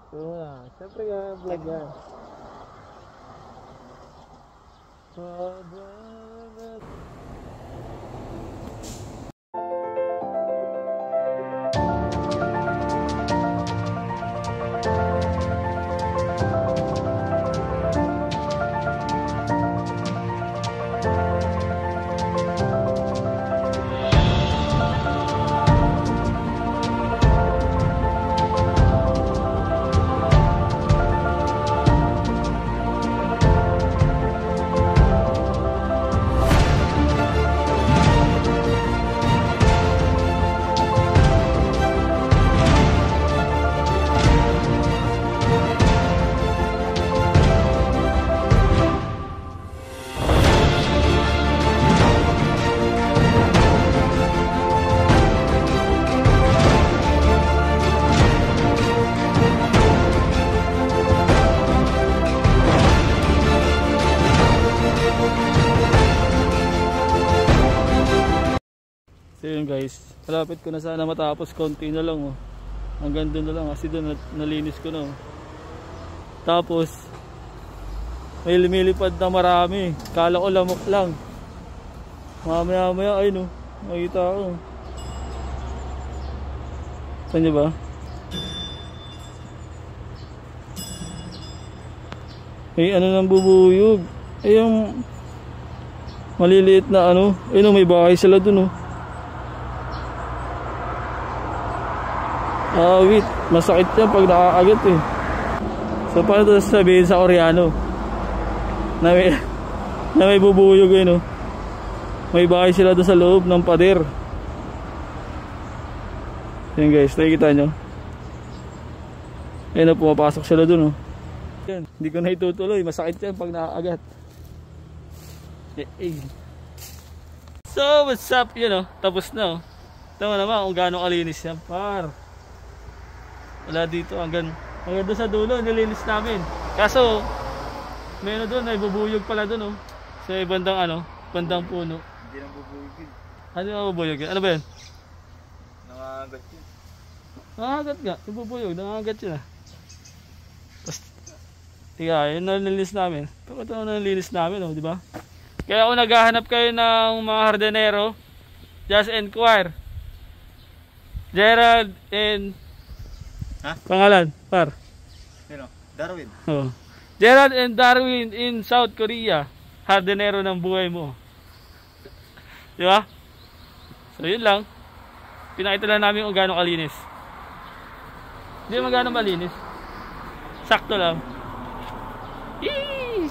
Oo na. Siyempre nga, vlog yan. So yun guys, malapit ko na sana matapos, konti na lang oh. Hanggang doon na lang kasi doon nalinis ko na oh. Tapos may lumilipad na marami, kala ko lamok lang. Mamaya maya ay no, makita ko. Saan nyo ba? May ano nang bubuyog. Ay yung maliliit na ano, ay no, may bahay sila doon oh. Wait, masakit yan pag nakakagat eh. So paano ito sasabihin sa Koreano na may bubuyog eh no? May bahay sila doon sa loob ng pader. Yan guys, nakikita nyo. Ayun na, pumapasok sila doon oh. Yan, hindi ko na itutuloy, masakit yan pag nakakagat. So what's up, yun oh, tapos na oh. Tama naman kung gaano kalinis yan par. Wala dito hanggang doon sa dulo nilinis namin. Kaso may ano doon, ay bubuyog pala doon oh. Sa bandang ano, bandang puno. Hindi nang bubuyog yun. Ano yung bubuyog? Ano ba yan? Nangangagat yun. Nangangagat nga, yung bubuyog, nangangagat yun ah. Tapos, tiga, yun na nilinis namin. Pero ito na nilinis namin oh, di ba? Kaya kung naghahanap kayo ng mga hardinero, just inquire. Gerald and ha? Pangalan, par. Sino? Darwin. Oh. Gerald and Darwin in South Korea. Hardinero ng buhay mo. Di ba? So yun lang. Pinakita lang namin kung gaano kalinis. Hindi naman gaano malinis. Sakto lang. Yee!